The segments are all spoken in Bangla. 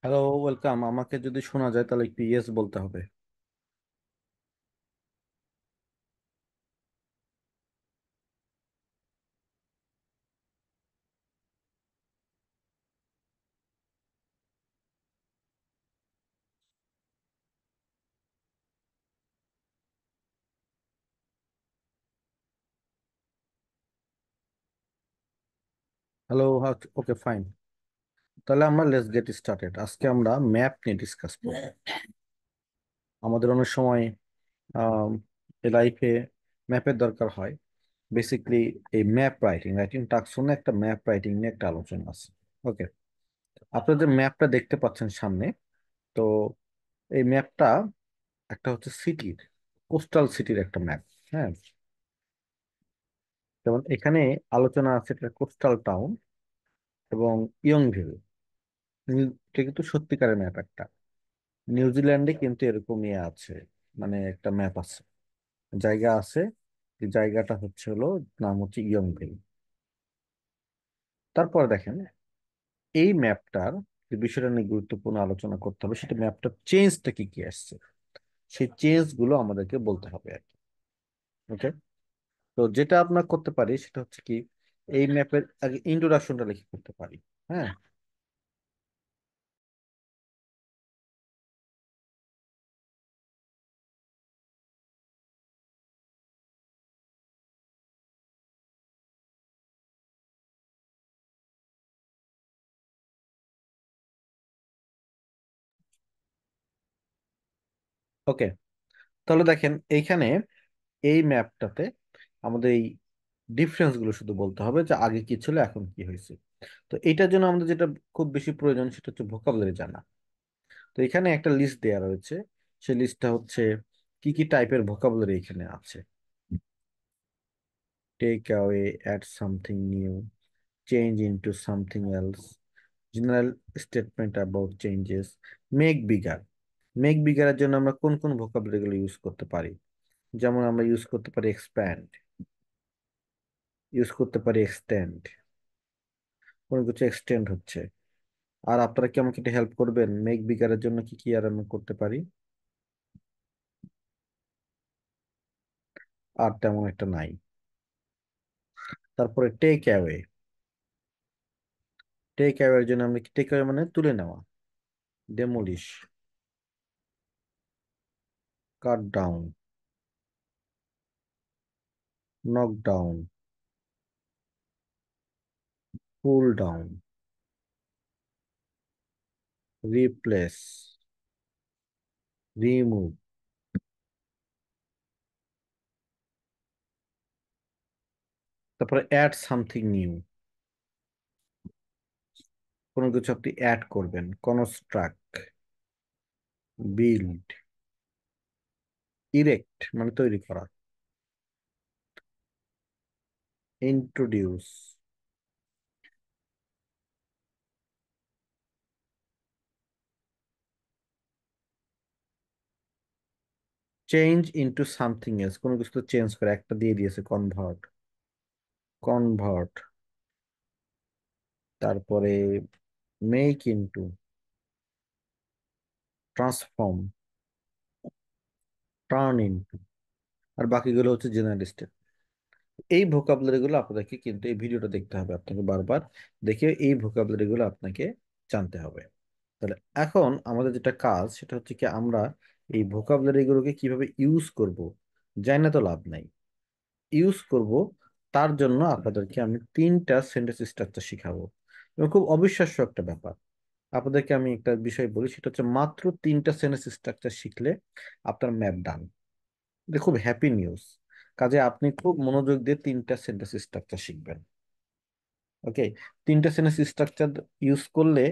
Hello, welcome. আমাকে যদি শোনা যায় তাহলে একটু ইয়েস বলতে হবে। হ্যালো, ওকে, ফাইন। তাহলে আমরা লেটস গেট স্টার্টেড। আজকে আমরা ম্যাপ নিয়ে ডিসকাস করব। আমাদের অনেক সময় লাইফে ম্যাপের দরকার হয়। বেসিকলি এই ম্যাপ রাইটিং রাইটিং টাস্ক শুনে একটা ম্যাপ রাইটিং নিয়ে একটা আলোচনা আছে। ওকে, আপনাদের ম্যাপটা দেখতে পাচ্ছেন সামনে। তো এই ম্যাপটা একটা হচ্ছে সিটির, কোস্টাল সিটির একটা ম্যাপ। হ্যাঁ, যেমন এখানে আলোচনা আছে একটা কোস্টাল টাউন এবং ইয়ংভিল। এটা কিন্তু সত্যিকারের ম্যাপ একটা। নিউজিল্যান্ডে কিন্তু এরকম ইয়ে আছে, মানে একটা ম্যাপ আছে, জায়গা আছে। এই জায়গাটা হচ্ছে হলো, নাম হচ্ছে ইয়ংভিল। তারপর দেখেন, এই ম্যাপটার যে বিষয়টা নিয়ে গুরুত্বপূর্ণ আলোচনা করতে হবে, সেটা ম্যাপটার চেঞ্জটা কি কি আসছে, সেই চেঞ্জ গুলো আমাদেরকে বলতে হবে আর কি। ওকে, তো যেটা আপনার করতে পারি সেটা হচ্ছে কি, এই ম্যাপের আগে ইন্ট্রোডাকশনটা লিখে করতে পারি। হ্যাঁ, ওকে। তাহলে দেখেন এইখানে এই ম্যাপটাতে আমাদের এই ডিফারেন্স গুলো শুধু বলতে হবে, যে আগে কি ছিল এখন কি হয়েছে। তো এটার জন্য আমাদের যেটা খুব বেশি প্রয়োজন সেটা হচ্ছে ভোকাবুলারি জানা। তো এখানে একটা লিস্ট দেওয়া রয়েছে। সেই লিস্টটা হচ্ছে কি কি টাইপের ভোকাবুলারি এখানে আছে: take away, add something new, change into something else, general statement about changes, make bigger. মেক বিগারের জন্য আমরা কোন কোন ভোকাবুলারি গুলো ইউজ করতে পারি? যেমন আমরা ইউজ করতে পারি এক্সপ্যান্ড, ইউজ করতে পারি এক্সটেন্ড। কোনো কিছু এক্সটেন্ড হচ্ছে। আর আপনারা কি আমাকে একটু হেল্প করবেন, মেক বিগারের জন্য কি কি আর আমি করতে পারি? আর তেমন একটা নাই। তারপরে টেক অ্যাওয়ে। টেক অ্যাওয়ের জন্য আমরা কি, টেক অ্যাওয়ে মানে তুলে নেওয়া, demolish, cut down, knock down, pull down, replace, remove. তারপরে অ্যাড সামথিং নিউ। কোনো কিছু আপনি অ্যাড করবেন, কনস্ট্রাক্ট, বিল্ড, ইরেক্ট মানে তৈরি করা, introduce, change into something else. কোনো কিছু তো চেঞ্জ করে, একটা দিয়ে দিয়েছে কনভার্ট, কনভার্ট। তারপরে make into, transform, turn into. আর বাকিগুলো হচ্ছে জেনারেলিস্টের। এই ভোকাবুলারি গুলো আপনাকে কিন্তু এই ভিডিওটা দেখতে হবে আপনাকে বারবার, দেখে এই ভোকাবুলারি গুলো আপনাকে জানতে হবে। তাহলে এখন আমাদের যেটা কাজ সেটা হচ্ছে কি, আমরা এই ভোকাবুলারি গুলোকে কিভাবে ইউজ করব, জানি না তো লাভ নাই। ইউজ করব, তার জন্য আপনাদেরকে আমি তিনটা সেন্টেন্স স্ট্রাকচার শিখাবো। এবং খুব অবিশ্বাস্য একটা ব্যাপার, আপনাদেরকে আমি একটা বিষয় বলি, সেটা হচ্ছে মাত্র তিনটা সেন্টেন্স স্ট্রাকচার শিখলে আপনার ম্যাপ ডান। এটা খুব হ্যাপি নিউজ। কাজে আপনি খুব মনোযোগ দিয়ে তিনটা সেন্টেন্স স্ট্রাকচার শিখবেন। ওকে, তিনটা সেন্টেন্স স্ট্রাকচার ইউজ করলে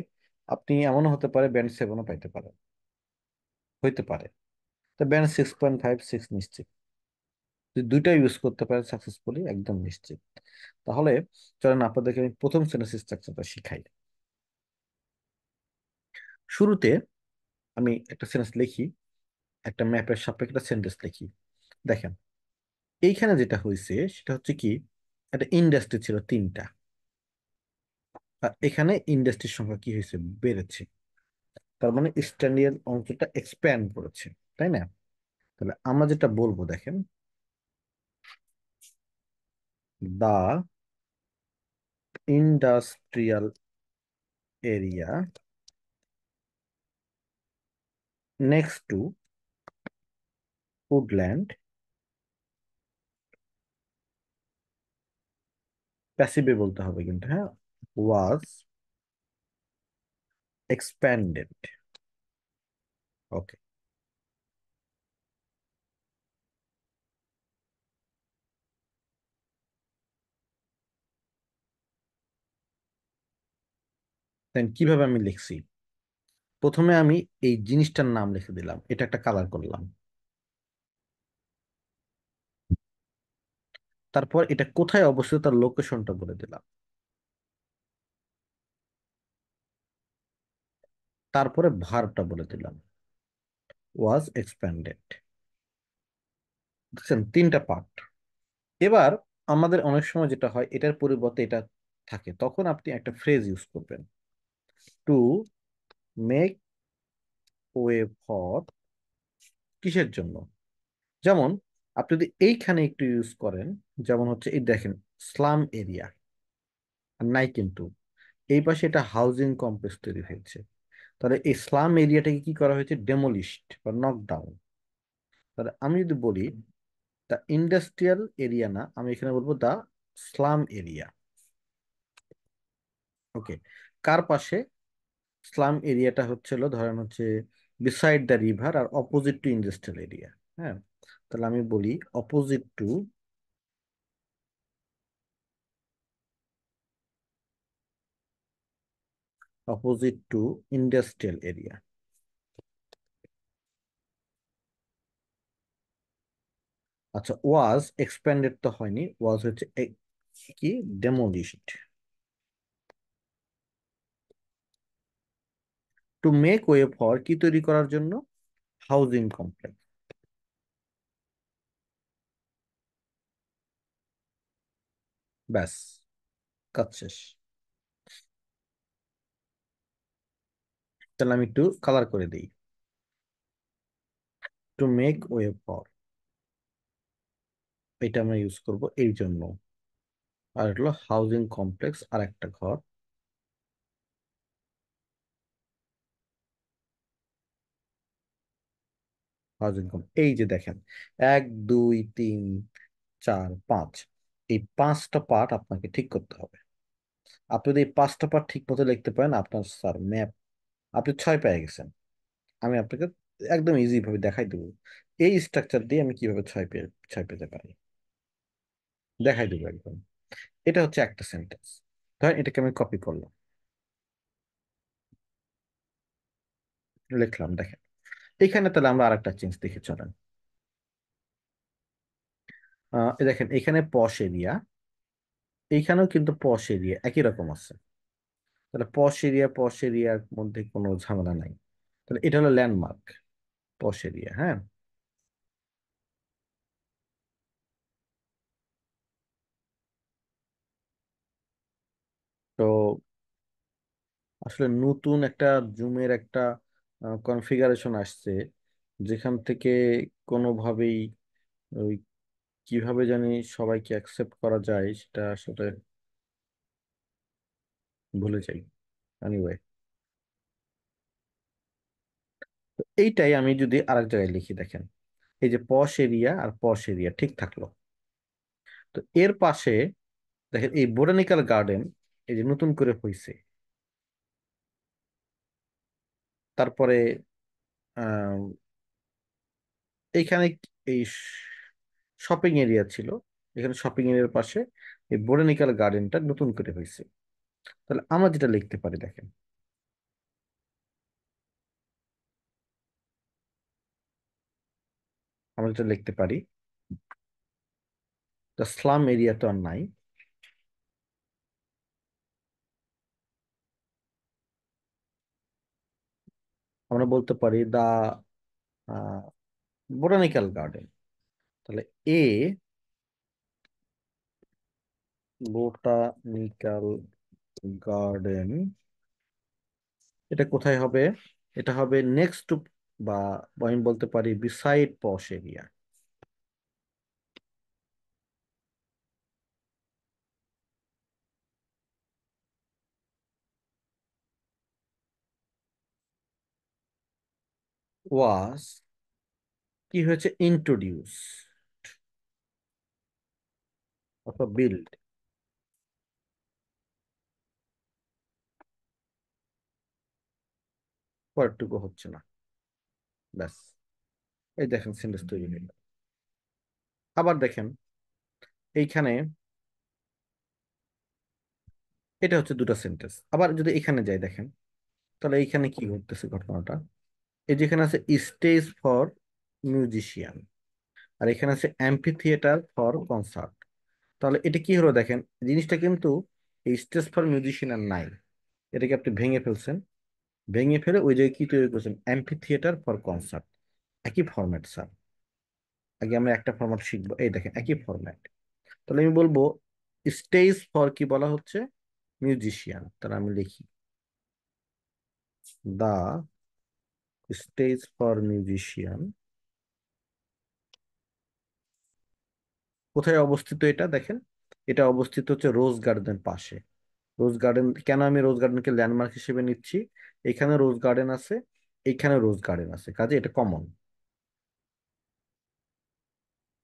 আপনি এমনও হতে পারে ব্যান্ড সেভেনও পাইতে পারেন, হইতে পারে। তো ব্যান্ড 6.56 নিশ্চিত। যদি দুইটা ইউজ করতে পারেন সাকসেসফুলি, একদম নিশ্চিত। তাহলে চলেন আপনাদেরকে আমি প্রথম সেন্টেন্স স্ট্রাকচারটা শিখাই। শুরুতে আমি একটা সেন্টেন্স লিখি, একটা ম্যাপের সাপেক্ষে একটা সেন্টেন্স লিখি। দেখেন, এইখানে যেটা হয়েছে সেটা হচ্ছে কি, একটা ইন্ডাস্ট্রি ছিল তিনটা, আর এখানে ইন্ডাস্ট্রির সংখ্যা কি হয়েছে, বেড়েছে। তার মানে স্ট্যান্ডিয়াল অংশটা এক্সপ্যান্ড করেছে, তাই না? তাহলে আমরা যেটা বলবো দেখেন, the industrial area next to woodland, প্যাসিভে বলতে হবে কিন্তু, হ্যাঁ, ওয়াজ এক্সপ্যান্ডেড। ওকে, দেন কিভাবে আমি লিখছি? প্রথমে আমি এই জিনিসটার নাম লিখে দিলাম, এটা একটা কালার করলাম। তারপর এটা কোথায় অবস্থিত তার লোকেশনটা বলে দিলাম। তারপরে ভার্বটা বলে দিলাম, ওয়াজ এক্সপ্যান্ডেড। বুঝছেন, তিনটা পার্ট। এবার আমাদের অনেক সময় যেটা হয়, এটার পরিবর্তে এটা থাকে, তখন আপনি একটা ফ্রেজ ইউজ করবেন, টু মেক ওয়ে ফর, কিসের জন্য? যেমন আপনি যদি এইখানে একটু ইউজ করেন, যেমন হচ্ছে এই দেখেন, স্লাম এরিয়া, আর নাই কিন্তু এই পাশে এটা হাউজিং কমপ্লেক্স তৈরি হয়েছে। তাহলে এই স্লাম এরিয়াটাকে কি করা হয়েছে? ডেমোলিশড বা নক ডাউন। তাহলে আমি যদি বলি দ্য ইন্ডাস্ট্রিয়াল এরিয়া, না, আমি এখানে বলবো দ্য স্লাম এরিয়া। ওকে, কার পাশে? স্লাম এরিয়াটা হচ্ছিল ধরেন হচ্ছে বিসাইড দ্য রিভার আর অপোজিট টু ইন্ডাস্ট্রিয়াল এরিয়া। হ্যাঁ, তাহলে আমি বলি opposite to, opposite to industrial area. আচ্ছা, ওয়াজ এক্সপ্যান্ডেড তো হয়নি, ওয়াজ হচ্ছে কি, demolished. To make way for, কি তৈরি করার জন্য? Housing complex. ব্যাস, কাজ শেষ। তাহলে আমি একটু কালার করে দিই, টু মেক ওয়ে ফর, এটা আমরা ইউজ করব এই জন্য। আর হলো হাউজিং কমপ্লেক্স, আর একটা ঘর, হাউজিং কমপ্লেক্স। এই যে দেখেন, এক, দুই, তিন, চার, পাঁচ, এই পাঁচটা পার্ট আপনাকে ঠিক করতে হবে। আপনি যদি এই পাঁচটা পার্ট ঠিক মতো লিখতে পারেন, আপনার স্যার ম্যাপ, আপনি ছয় পেয়ে গেছেন। আমি আপনাকে একদম ইজি ভাবে দেখাই দেবো, এই স্ট্রাকচার দিয়ে আমি কিভাবে ছয় পেতে পারি, দেখাই দেবো একদম। এটা হচ্ছে একটা সেন্টেন্স, ধরেন এটাকে আমি কপি করলাম, লিখলাম, দেখেন। এখানে তাহলে আমরা আরেকটা চেঞ্জ দেখে চলেন। এই দেখেন, এখানে পশ এরিয়া, এইখানেও কিন্তু পশ এরিয়া একই রকম আছে। তাহলে পশ এরিয়ার মধ্যে কোনো ঝামেলা নাই। তাহলে এটা হলো ল্যান্ডমার্ক, পশ এরিয়া, হ্যাঁ। তো আসলে নতুন একটা জুমের একটা কনফিগারেশন আসছে, যেখান থেকে কোনোভাবেই ওই কিভাবে জানি সবাইকে অ্যাকসেপ্ট করা যায় সেটা আসলে ভুলে যাই। এনিওয়ে, এইটাই আমি যদি আরেক জায়গায় লিখি, দেখেন, এই যে পশ এরিয়া আর পশ এরিয়া ঠিক থাকলো। তো এর পাশে দেখেন এই বোটানিক্যাল গার্ডেন, এই যে নতুন করে হয়েছে। তারপরে আহ এইখানে এই শপিং এরিয়া ছিল, এখানে শপিং এরিয়ার পাশে এই বোটানিক্যাল গার্ডেনটা নতুন করে হয়েছে। তাহলে আমরা যেটা লিখতে পারি দেখেন, আমরা যেটা লিখতে পারি, দ্য স্লাম এরিয়া তো আর নাই, আমরা বলতে পারি দা বোটানিক্যাল গার্ডেন। তাহলে এ বোটানিক্যাল গার্ডেন, এটা কোথায় হবে? এটা হবে নেক্সট টু, বা আমি বলতে পারি বিসাইড পশ এরিয়া। ওয়াজ কি হয়েছে, ইন্ট্রোডিউস অথবা বিল্ড। পরেরটুকু হচ্ছে না, ব্যাস। এই দেখেন সেন্টেন্স তৈরি হয়ে গেল। আবার দেখেন এইখানে, এটা হচ্ছে দুটো সেন্টেন্স। আবার যদি এখানে যাই দেখেন, তাহলে এইখানে কি ঘটতেছে ঘটনাটা, এই যেখানে আছে স্টেজ ফর মিউজিশিয়ান, আর এখানে আছে অ্যাম্পি থিয়েটার ফর কনসার্ট। তাহলে এটা কি হলো দেখেন, জিনিসটা কিন্তু এই স্টেজ ফর মিউজিশিয়ান আর নাই, এটাকে আপনি ভেঙে ফেলছেন। ভেঙে ফেলে ওই জায়গায় কি তৈরি করছেন, অ্যাম্পি থিয়েটার ফর কনসার্ট। একই ফরম্যাট স্যার, আগে আমরা একটা ফরম্যাট শিখবো। এই দেখেন একই ফরম্যাট। তাহলে আমি বলবো স্টেজ ফর কি বলা হচ্ছে, মিউজিশিয়ান। তাহলে আমি লিখি দা স্টেজ ফর মিউজিশিয়ান। কোথায় অবস্থিত এটা দেখেন, এটা অবস্থিত হচ্ছে রোজ গার্ডেনের পাশে। রোজ গার্ডেন কেন আমি রোজ গার্ডেনকে ল্যান্ডমার্ক হিসেবে নিচ্ছি, এখানে রোজ গার্ডেন আছে, এইখানে রোজ গার্ডেন আছে, কাজে এটা কমন।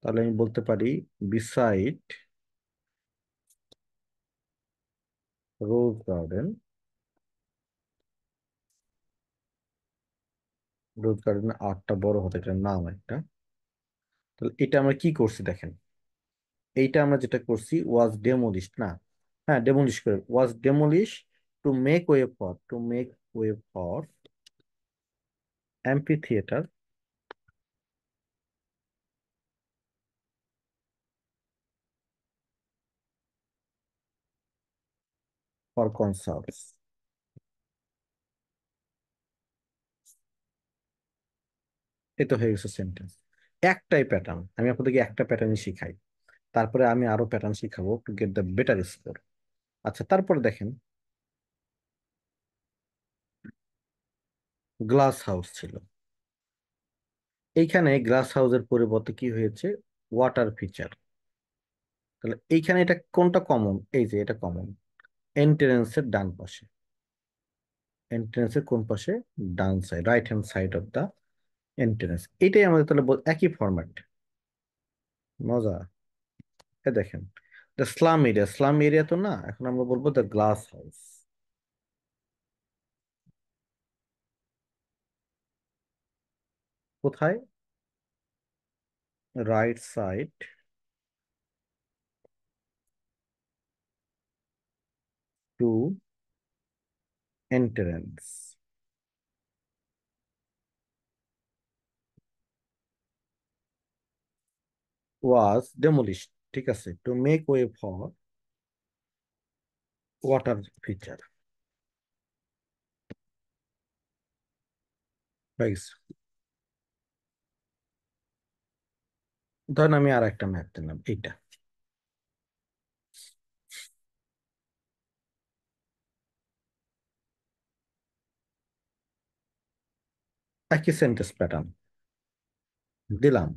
তাহলে আমি বলতে পারি বিসাইড রোজ গার্ডেন। রোজ গার্ডেন আটটা বড় হতে এটার নাম একটা। তাহলে এটা আমরা কি করছি দেখেন, এইটা আমরা যেটা করছি ওয়াজ ডেমোলিশ না, হ্যাঁ ডেমোলিশ করে, was demolish to make way for, to make way for amphitheatre for concerts. এই তো হয়ে গেছে সেন্টেন্স। একটাই প্যাটার্ন, আমি আপনাদেরকে একটা প্যাটার্নই শিখাই, তারপরে আমি আরো প্যাটার্ন শিখাবো to get the better score. আচ্ছা তারপর দেখেন, গ্লাস হাউস ছিল, এইখানে গ্লাস হাউসের পরিবর্তে কি হয়েছে, ওয়াটার ফিচার। তাহলে এইখানে এটা কোনটা কমন, এই যে এটা কমন, এন্ট্রেন্সের ডান পাশে। এন্ট্রেন্সের কোন পাশে, ডান side, right hand side of the entrance. এটাই আমাদের তাহলে একই ফরম্যাট। মজা। এ দেখেন, the slum area, slum area তো না, এখন আমরা বলবো দ্য গ্লাস হাউস। কোথায়, right side to entrance, was demolished, ঠিক আছে, to make way for water feature. ধরেন আমি আর একটা ম্যাপ দিলাম এইটা, একই সেন্টেন্স প্যাটার্ন দিলাম।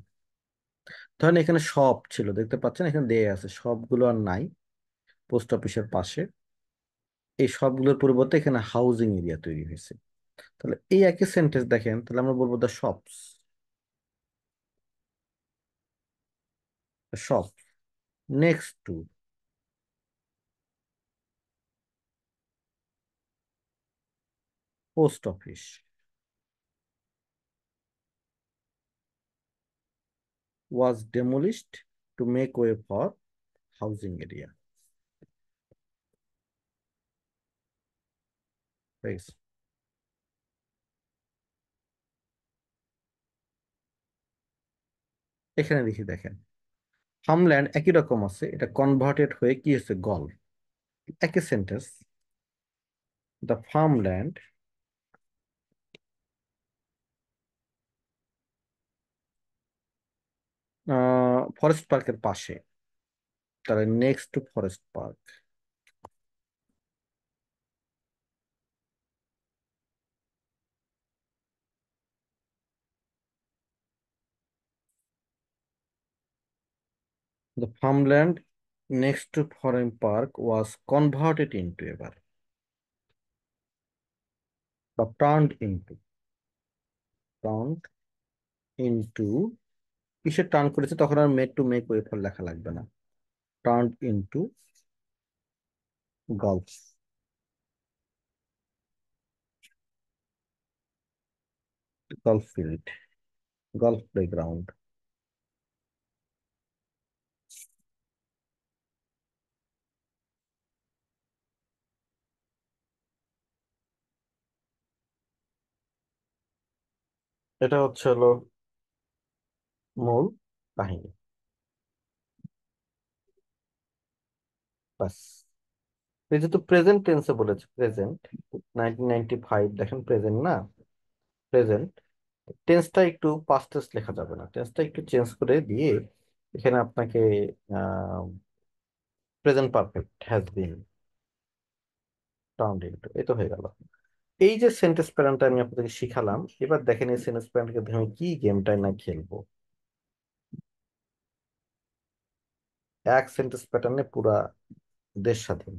ধরেন এখানে সব ছিল, দেখতে পাচ্ছেন এখানে দেয়া আছে, সবগুলো আর নাই পোস্ট অফিসের পাশে। এই সবগুলোর পরিবর্তে এখানে হাউজিং এরিয়া তৈরি হয়েছে। তাহলে এই একই সেন্টেন্স দেখেন, তাহলে আমরা বলবো the shops, shop next to post office was demolished to make way for housing area. এখানে দেখি দেখেন, ফার্মল্যান্ড একই রকম আছে, এটা কনভার্টেড হয়ে কি হচ্ছে, গল্ফ। একই সেন্টেন্স, দ্য ফার্মল্যান্ড ফরেস্ট পার্কের পাশে, তাহলে next to forest park. The farmland next to foreign park was converted into এবার বা turned into কিসে টার্ন করেছে, তখন আর made to make way for লেখা লাগবে না। Turn into golf, golf field, golf playground. এটা হচ্ছে হলো মূল কাহিনী। বাস। এই যেহেতু প্রেজেন্ট টেন্সে বলেছে, প্রেজেন্ট 1995, দেখেন প্রেজেন্ট না, প্রেজেন্ট। টেন্সটা একটু পাস্ট টেন্স লেখা যাবে না, টেন্সটা একটু চেঞ্জ করে দিয়ে এখানে আপনাকে present perfect has been turned into, এই তো হয়ে গেল। এই যে সেন্টেন্স প্যাটার্নটা আমি আপনাদেরকে শিখালাম, এবার দেখেন এই সেন্টেন্স প্যাটার্নকে দিয়ে আমি কি গেমটাই না খেলবো। এক সেন্টেন্স প্যাটার্নে পুরা দেশ স্বাধীন।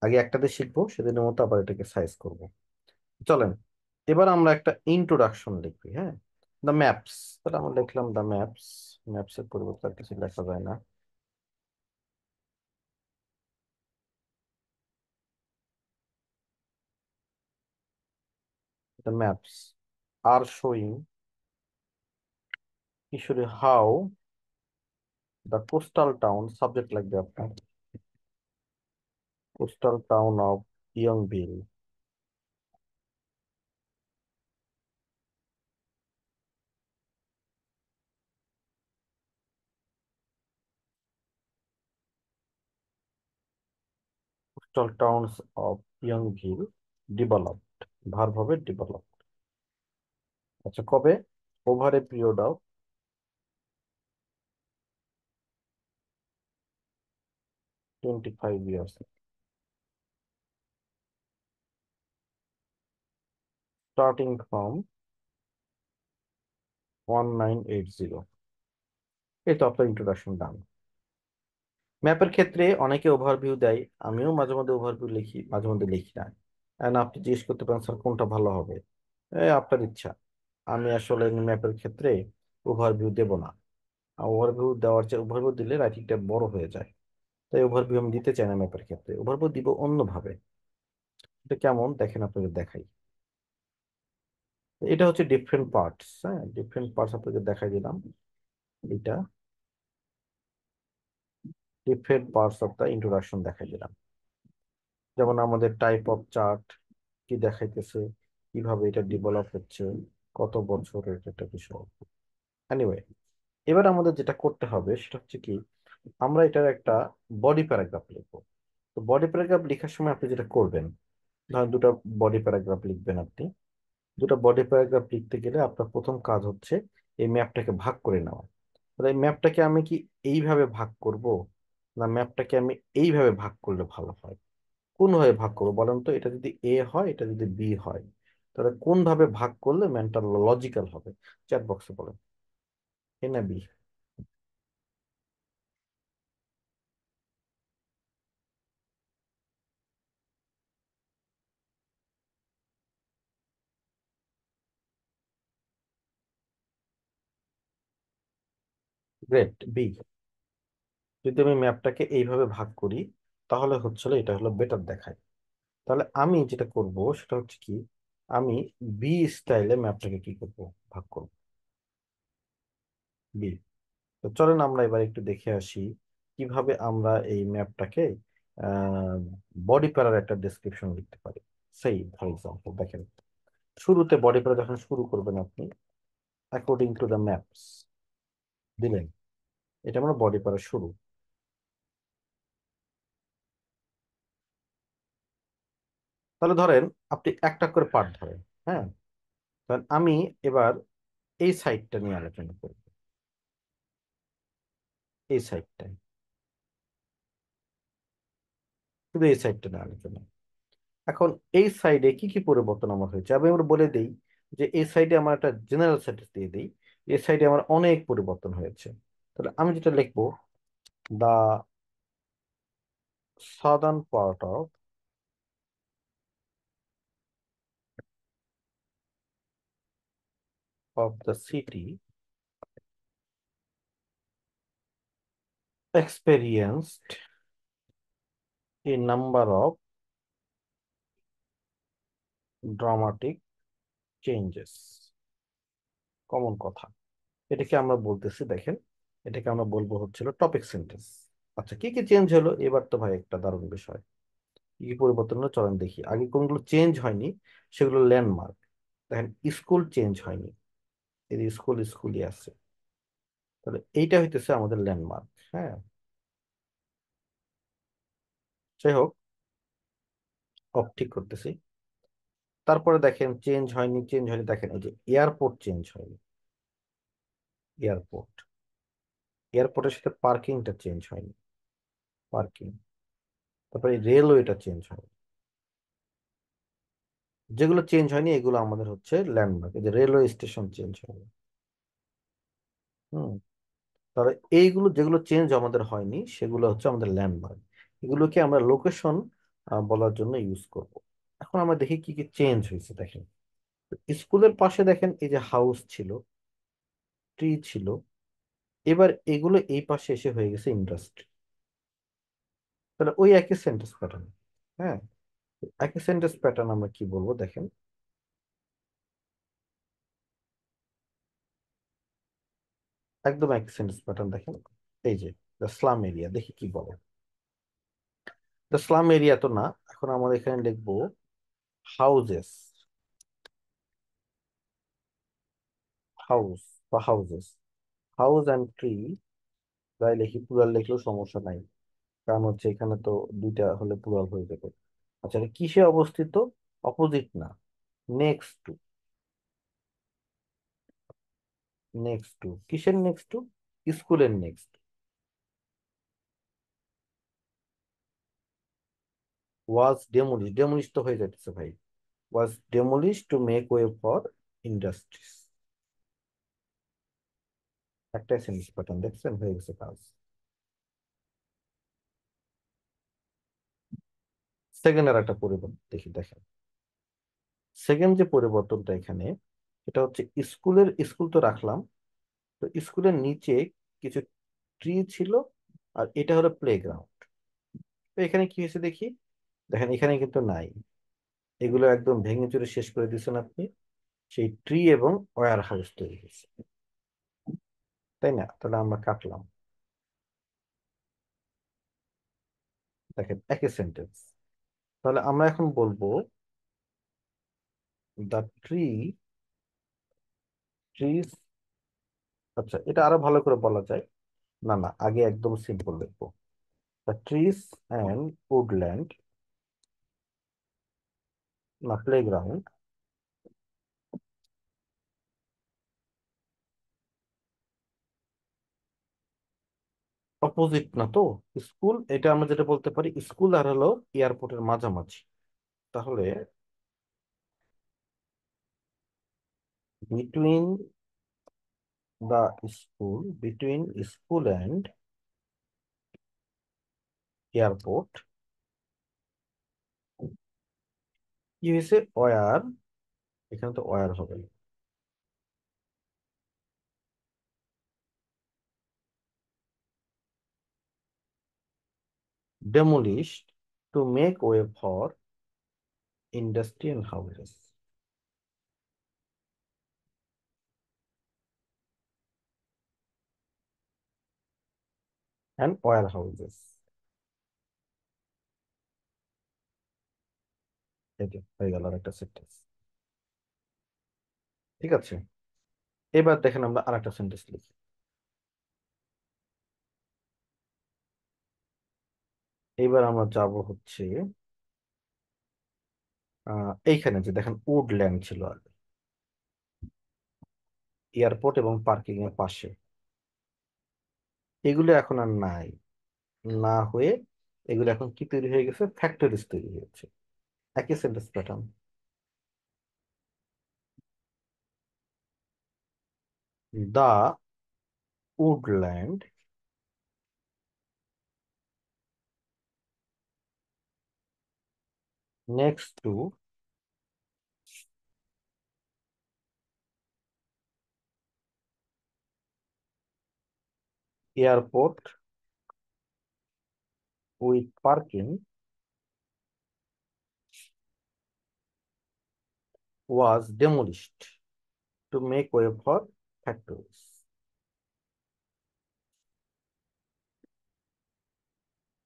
আগে একটা দিয়ে শিখবো, সেদিনের মতো আবার এটাকে সাইজ করব। চলেন, এবার আমরা একটা ইন্ট্রোডাকশন লিখবি, হ্যাঁ। দ্য ম্যাপস, তাহলে আমরা লিখলাম দ্য ম্যাপস। ম্যাপস এর পরিবর্তে আর কিছু লেখা যায় না। দ্য ম্যাপস আর শোয়িং কিশোরী how the coastal town, subject লাগবে আপনার, coastal town of Youngville, coastal towns of Youngville developed, verb হবে ডেভেলপ। আচ্ছা, কবে? Over a period of 25 years, starting from 1980। এই তো আপনার ইন্ট্রোডাকশন ডান। ম্যাপের ক্ষেত্রে অনেকে ওভারভিউ দেয়, আমিও মাঝে মধ্যে ওভারভিউ লিখি, মাঝে মধ্যে লিখি না। And আপনি জিজ্ঞেস করতে পারেন স্যার কোনটা ভালো হবে, আপনার ইচ্ছা। আমি আসলে ম্যাপের ক্ষেত্রে ওভারভিউ দেব না। ওভারভিউ দেওয়ার চেয়ে ওভারভিউ দিলে রাইটিংটা বড় হয়ে যায়, তাই ওভারভিউ আমি দিতে চাই না ম্যাপের ক্ষেত্রে। ওভারভিউ দিব অন্যভাবে। এটা কেমন দেখেন, আপনাদের দেখাই। এটা হচ্ছে ডিফারেন্ট পার্টস, হ্যাঁ, ডিফারেন্ট পার্টস আপনাদের দেখাই দিলাম। এটা different parts of the introduction দেখাই দিলাম। যেমন আমাদের টাইপ অফ চার্ট কি দেখাইতেছে, কিভাবে এটা ডেভেলপ হচ্ছে, কত বছরের একটা বিষয়। এনিওয়ে, এবার আমাদের যেটা করতে হবে সেটা হচ্ছে কি, আমরা এটার একটা বডি প্যারাগ্রাফ লিখবো। তো বডি প্যারাগ্রাফ লেখার সময় আপনি যেটা করবেন, ধরেন দুটো বডি প্যারাগ্রাফ লিখবেন আপনি। দুটো বডি প্যারাগ্রাফ লিখতে গেলে আপনার প্রথম কাজ হচ্ছে এই ম্যাপটাকে ভাগ করে নেওয়া। তাহলে এই ম্যাপটাকে আমি কি এইভাবে ভাগ করব, না ম্যাপটাকে আমি এইভাবে ভাগ করলে ভালো হয়? কোন ভাবে ভাগ করবো বলেন তো? এটা যদি এ হয়, এটা যদি বি হয়, তাহলে কোন ভাবে ভাগ করলে ম্যানটা লজিক্যাল হবে? চ্যাট বক্সে বলেন, এ না বি? Great, B. যদি আমি ম্যাপটাকে এইভাবে ভাগ করি, তাহলে হচ্ছে হলো এটা হলো বেটার দেখায়। তাহলে আমি যেটা করব সেটা হচ্ছে কি, আমি বি স্টাইলে ম্যাপটাকে কি করব, ভাগ করব, বি। তো চলেন আমরা এবার একটু দেখে আসি কিভাবে আমরা এই ম্যাপটাকে বডি প্যারার একটা ডেসক্রিপশন লিখতে পারি। সেই ফর এক্সাম্পল দেখেন, শুরুতে বডি প্যারা যখন শুরু করবেন আপনি, অ্যাকর্ডিং টু দ্য ম্যাপস দিলেন, এটা আমরা বডি প্যারা শুরু। তাহলে ধরেন আপনি একটা করে পার্ট ধরেন, হ্যাঁ। ধরেন আমি এবার এই সাইডটা নিয়ে আলোচনা করব, এই সাইডটাই, শুধু এই সাইডটা নিয়ে আলোচনা। এখন এই সাইডে কি কি পরিবর্তন আমার হয়েছে আমি আমরা বলে দিই, যে এই সাইডে আমার একটা জেনারেল সেন্টেন্স দিয়ে দিই, এই সাইডে আমার অনেক পরিবর্তন হয়েছে। তাহলে আমি যেটা লিখবো, the southern part of the city experienced a number of dramatic changes। Common কথা, এটাকে আমরা বলতেছি, দেখেন, এটাকে আমরা বলবো হচ্ছিল টপিক সেন্টেন্স। আচ্ছা, কি কি চেঞ্জ হলো এবার? তো ভাই একটা দারুণ বিষয়, কি কি পরিবর্তন হলো চলেন দেখি। আগে কোনগুলো চেঞ্জ হয়নি সেগুলো ল্যান্ডমার্ক। দেখেন, স্কুল চেঞ্জ হয়নি, এই যে স্কুল স্কুলই আছে, তাহলে এইটা হইতেছে আমাদের ল্যান্ডমার্ক। হ্যাঁ, যাই হোক, অফ ঠিক করতেছি। তারপরে দেখেন চেঞ্জ হয়নি, চেঞ্জ হয়নি, দেখেন এই যে এয়ারপোর্ট চেঞ্জ হয়নি, এয়ারপোর্ট, এয়ারপোর্টের সাথে পার্কিংটা চেঞ্জ হয়নি, পার্কিং। তারপরে রেলওয়েটা চেঞ্জ হয়নি। যেগুলো চেঞ্জ হয়নি এগুলো আমাদের হচ্ছে ল্যান্ডমার্ক। এই যে রেলওয়ে স্টেশন চেঞ্জ হয়নি। হুম। তাহলে এইগুলো যেগুলো চেঞ্জ আমাদের হয়নি সেগুলো হচ্ছে আমাদের ল্যান্ডমার্ক। এগুলোকে আমরা লোকেশন বলার জন্য ইউজ করব। এখন আমরা দেখি কি কি চেঞ্জ হয়েছে। দেখেন, স্কুলের পাশে দেখেন এই যে হাউস ছিল, ট্রি ছিল, এবার এগুলো এই পাশে এসে হয়ে গেছে ইন্ডাস্ট্রি। তাহলে ওই একই সেন্টেন্স প্যাটার্ন। হ্যাঁ, একই সেন্টেন্স প্যাটার্ন আমরা কি বলবো দেখেন, একদম একই সেন্টেন্স প্যাটার্ন। দেখেন এই যে দ্য স্লাম এরিয়া, দেখি কি বলে। দ্য স্লাম এরিয়া তো না, এখন আমাদের এখানে লিখবো হাউজেস, হাউস বা হাউজেস, হাউস অ্যান্ড ট্রি। যাই লিখি, প্লুরাল লিখলেও সমস্যা নাই, কারণ হচ্ছে এখানে তো দুইটা হলে প্লুরাল হয়ে যাবে। আচ্ছা, এটা কিসে অবস্থিত? অপোজিট না, নেক্সট টু। নেক্সট টু কিসের নেক্সট টু? স্কুলের নেক্সট। ওয়াজ ডেমোলিশ, ডেমোলিশ তো হয়ে যাচ্ছে ভাই, was demolish to make way for industries. একটা সেন্টেন্স প্যাটার্ন দেখছেন, হয়ে গেছে কাজ। সেকেন্ড আর একটা পরিবর্তন দেখি, দেখেন সেকেন্ড যে পরিবর্তনটা এখানে, এটা হচ্ছে স্কুলের, স্কুল তো রাখলাম, তো স্কুলের নিচে কিছু ট্রি ছিল, আর এটা হলো প্লে গ্রাউন্ড। তো এখানে কি হয়েছে দেখি, দেখেন এখানে কিন্তু নাই, এগুলো একদম ভেঙে চুরে শেষ করে দিয়েছেন আপনি। সেই ট্রি এবং ওয়্যার হাউস তৈরি হয়েছে, তাই না? তাহলে আমরা কাটলাম, দেখেন একই সেন্টেন্স। তাহলে আমরা এখন বলবো দ্য ট্রি, ট্রিজ। আচ্ছা, এটা আরো ভালো করে বলা যায়, না না, আগে একদম সিম্পল লিখবো, দ্য ট্রিজ অ্যান্ড উডল্যান্ড, না প্লেগ্রাউন্ড। অপোজিট না তো, স্কুল, এটা আমরা যেটা বলতে পারি স্কুল আর হলো এয়ারপোর্টের মাঝামাঝি। তাহলে between the school, between school and airport কি হয়েছে? ওয়ার, এখানে তো ওয়ার হবে, demolished to make way for industrial houses and warehouses। এটা হয়ে গেল আর একটা সেন্টেন্স। ঠিক আছে, এবার দেখেন আমরা আর একটা সেন্টেন্স লিখি। এবার আমরা যাব হচ্ছে এইখানে যে দেখেন উডল্যান্ড ছিল আগে, এয়ারপোর্ট এবং পার্কিং এর পাশে, এগুলো এখন আর নাই, না হয়ে এগুলো এখন কি তৈরি হয়ে গেছে? ফ্যাক্টরিজ তৈরি হয়েছে। একই sentence pattern, the woodland next to airport with parking was demolished to make way for factories.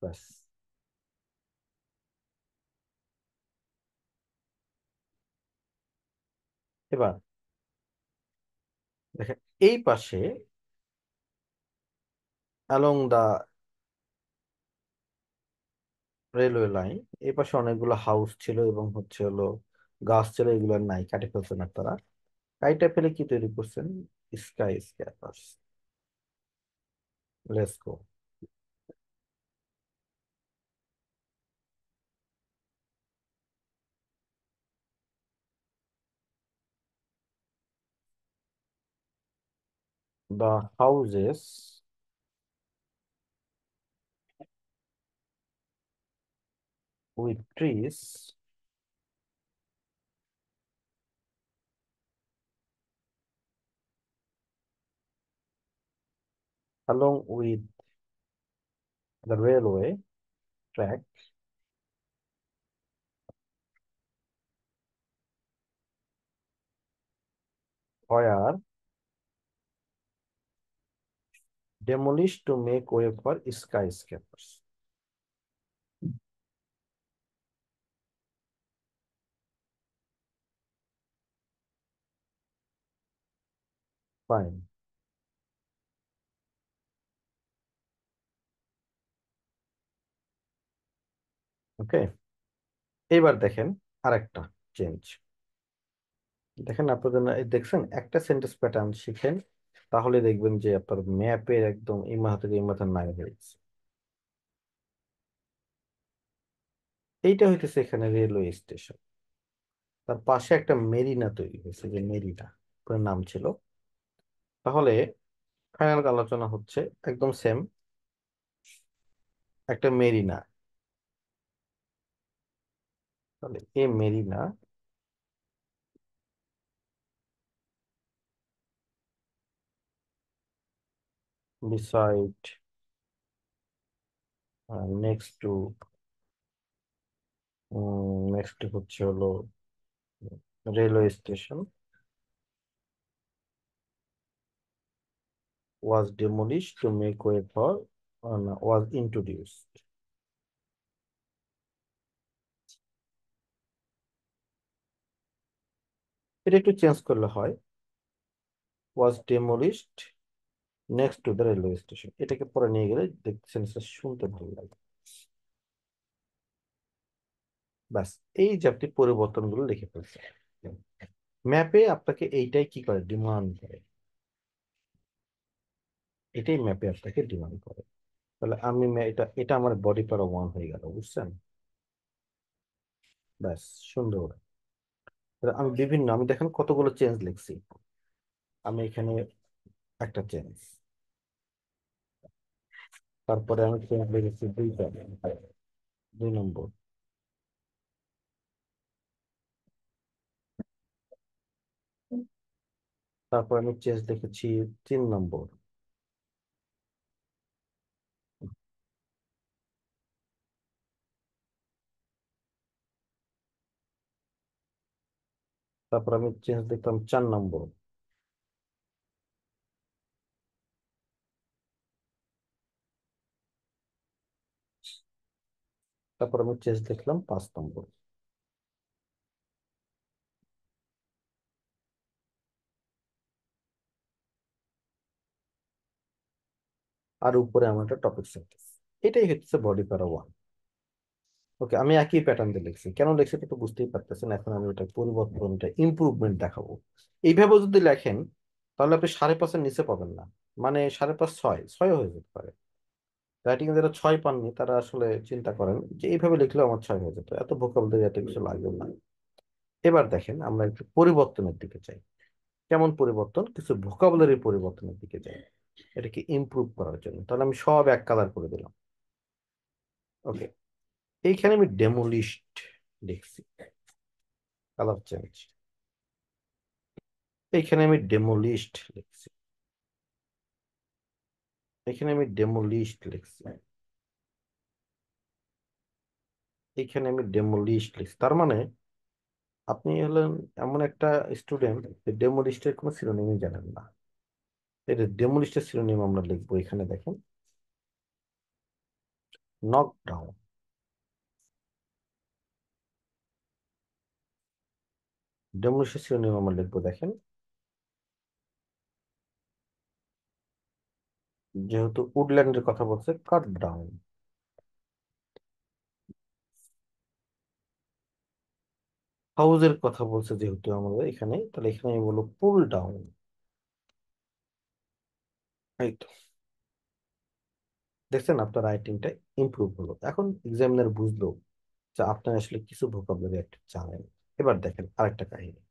ব্যাস। এবার দেখেন এই পাশে অ্যালং দা রেলওয়ে লাইন এই পাশে অনেকগুলো হাউস ছিল এবং হচ্ছে হলো গাছ ছিল, এগুলো আর নাই, কাটে ফেলছেন আপনারা। কাইটা ফেলে কি তৈরি করছেন? Skyscrapers. Let's go. The houses with trees along with the railway track were demolished to make way for skyscrapers. Fine. ওকে, এবার দেখেন আরেকটা চেঞ্জ। দেখেন আপনাদের দেখছেন একটা সেন্টেন্স প্যাটার্ন শিখেন, তাহলে দেখবেন যে আপনার ম্যাপের একদম এই মাথা থেকে এই মাথা নাই হয়ে গেছে। এইটা হইতেছে এখানে রেলওয়ে স্টেশন, তার পাশে একটা মেরিনা তৈরি হয়েছে, যে মেরিনা ওর নাম ছিল। তাহলে ফাইনাল আলোচনা হচ্ছে একদম সেম, একটা মেরিনা। তাহলে a marina beside next to next হচ্ছে হলো railway station was demolished to make way for was introduced. এটা একটু চেঞ্জ করলে হয় was demolished next to the railway station, এটাকে পরে নিয়ে গেলে দেখছেন শুনতে ভালো লাগে। ব্যাস, এই যে আপনি পরিবর্তনগুলো লিখে ফেলছেন। ম্যাপে আপনাকে এইটাই কি করে, ডিমান্ড করে। এটাই ম্যাপে আপনাকে ডিমান্ড করে। তাহলে আমি এটা এটা আমার বডি পারা ওয়ান হয়ে গেল, বুঝছেন? ব্যাস, সুন্দর। তাহলে আমি দেখেন কতগুলো চেঞ্জ লিখছি। আমি এখানে একটা চেঞ্জ, তারপরে আমি চেঞ্জ লিখেছি দুইটা, 2 নম্বর। তারপর আমি চেঞ্জ লিখেছি 3 নম্বর। তারপর আমি চেঞ্জ লিখলাম 4 নম্বর। তারপর আমি চেঞ্জ লিখলাম 5 নম্বর। আর উপরে আমার একটা টপিক সেন্টেন্স। এটাই হচ্ছে বডি প্যারা ওয়ান। ওকে, আমি একই প্যাটার্ন দিয়ে লিখছি, কেন লিখছি এটা তো বুঝতেই পারতেছেন। এখন আমি এটা পরিবর্তনটা ইমপ্রুভমেন্ট দেখাবো। এইভাবে যদি লেখেন তাহলে আপনি 5.5-এর নিচে পাবেন না, মানে 5.5 ছয় ছয় হয়ে যেতে পারে। রাইটিং যারা 6 পাননি তারা আসলে চিন্তা করেন যে এইভাবে লিখলেও আমার 6 হয়ে যেত, এত ভোকাবুলারি এত কিছু লাগবে না। এবার দেখেন আমরা একটু পরিবর্তনের দিকে চাই। কেমন পরিবর্তন? কিছু ভোকাবুলারি পরিবর্তনের দিকে যাই। এটাকে ইমপ্রুভ করার জন্য। তাহলে আমি সব এক কালার করে দিলাম। ওকে, এইখানে আমি ডেমোলিশড লিখছি, কালার চেঞ্জ। এইখানে আমি ডেমোলিশড লিখছি, এখানে আমি ডেমোলিশড লিখছি, এখানে আমি ডেমোলিশড লিখছি। তার মানে আপনি হলেন এমন একটা স্টুডেন্ট যে ডেমোলিস্টের কোনো সিনোনিমই জানেন না। এটা ডেমোলিস্টের সিনোনিম আমরা লিখবো, এখানে দেখেন, নক ডাউন। ডেমোলিস্টের সিনোনিম আমরা লিখবো, দেখেন, যেহেতু উডল্যান্ডের কথা বলছে, কাট ডাউন। হাউজের কথা বলছে যেহেতু আমাদের এখানে, তাহলে এখানে আমি বলবো পুল ডাউন। এই তো, দেখছেন আপনার রাইটিংটা ইমপ্রুভ হলো। এখন এক্সামিনার বুঝলো যে আপনার আসলে কিছু ভোকাবুলারি একটা জানেন। এবার দেখেন আরেকটা কাহিনী,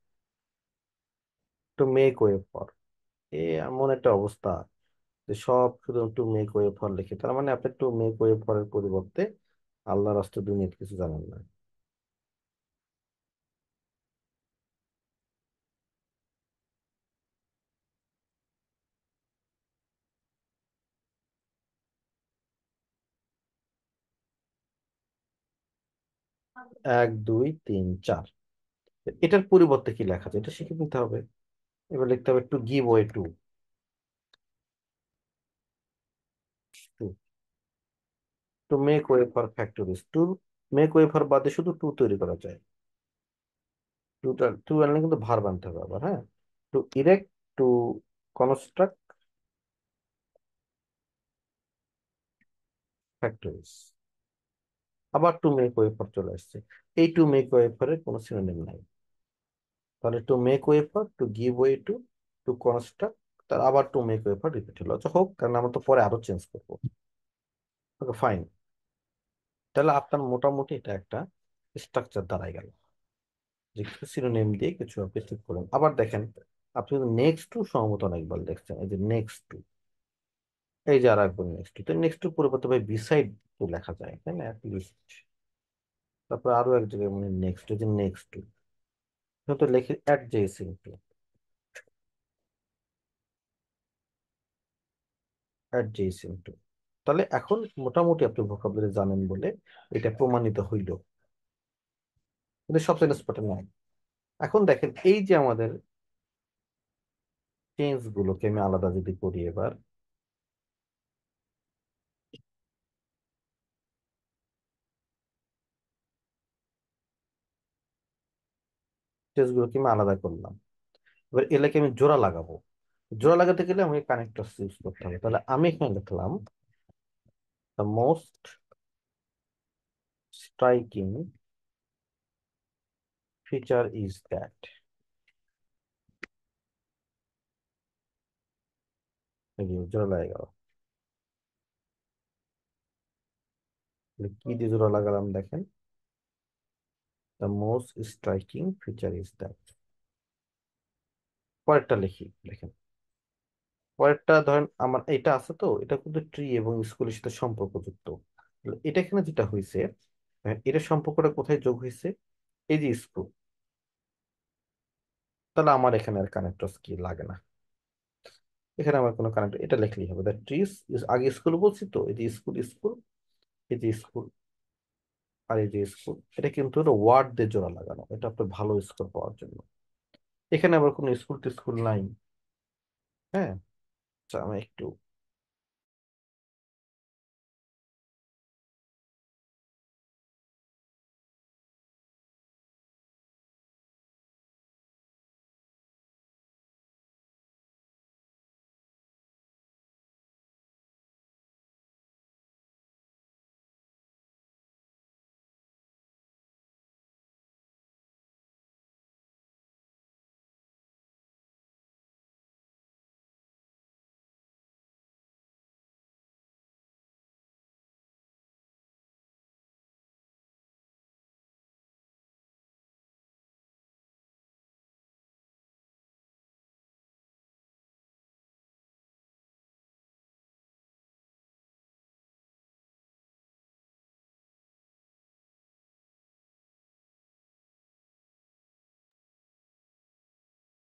টু মেক ওয়ে ফর। এমন একটা অবস্থা যে সব শুধু টু মেক ওয়ে ফর লিখে, তার মানে আপনি টু মেক ওয়ে ফর এর পরিবর্তে আল্লাহর রাস্তা দুনিয়াতে কিছু জানেন না। 1 2 3 4, এটার পরিবর্তে কি লেখা যায় এটা শিখে নিতে হবে। এবার লিখতে হবে to give way to. To to make way for factories, to make way for বাদে শুধু টু তৈরি করা যায়। টু আনলে কিন্তু ভার বানতে হবে আবার, হ্যাঁ। To erect, to construct factories, আবার টু মেক ওয়ে ফর চলে আসছে। এই টু মেক ওয়ে ফর এর কোনো সিনোনিম নাই। তাহলে two make way for, two give way to, two construct, তার আবার to make way for repeat হলো। আচ্ছা হোক, কারণ আমরা তো পরে আরো চেঞ্জ করবো। ওকে ফাইন, তাহলে আপনার মোটামুটি এটা একটা স্ট্রাকচার দাঁড়ায় গেল, যে কিছু সিনোনিম দিয়ে কিছু আপনি ঠিক করলেন। আবার দেখেন, আপনি কিন্তু নেক্সট টু সম্ভবত অনেকবার দেখছেন, এই যে নেক্সট টু, এই যে আর একবার নেক্সট টু, তো নেক্সট টু পরিবর্তে ভাই বিসাইড টু লেখা যায়, তাই না, অ্যাটলিস্ট। তারপর আরো এক জায়গায় মানে নেক্সট, এই যে নেক্সট টু, তো লিখে অ্যাডজেসেন্ট টু, অ্যাডজেসেন্ট টু। তাহলে এখন মোটামুটি আপনি ভোকাবুলারি জানেন বলে এটা প্রমাণিত হইল, কিন্তু সব সেন্টেন্স প্যাটার্ন নাই। এখন দেখেন এই যে আমাদের চেঞ্জ গুলোকে আমি আলাদা যদি করি, এবার চেঞ্জ গুলোকে আমি আলাদা করলাম, এবার এলাকে আমি জোড়া লাগাবো। জোড়া লাগাতে গেলে আমাকে কানেক্টর ইউজ করতে হবে। তাহলে আমি এখানে লিখলাম the most striking feature is that, জোড়া লাগে গেল। কি দিয়ে জোড়া লাগালাম দেখেন, the most striking feature is that. পরেরটা লিখি, দেখেন পরেরটা ধরেন আমার এটা আছে, তো এটা কিন্তু ট্রি এবং স্কুলের সাথে সম্পর্কযুক্ত। তাহলে এটা এখানে যেটা হয়েছে, এটা সম্পর্কটা কোথায় যোগ হয়েছে, এই যে স্কুল। তাহলে আমার এখানে আর কানেক্টর কি লাগে না, এখানে আমার কোনো কানেক্ট, এটা লিখলেই হবে দ্য ট্রিজ। আগে স্কুল বলছি তো, এই যে স্কুল স্কুল, এই যে স্কুল আর এই যে স্কুল, এটা কিন্তু ওয়ার্ড দিয়ে জোড়া লাগানো, এটা আপনার ভালো স্কোর পাওয়ার জন্য। এখানে আবার কোনো স্কুল টিস্কুল নাই, হ্যাঁ। আচ্ছা আমি একটু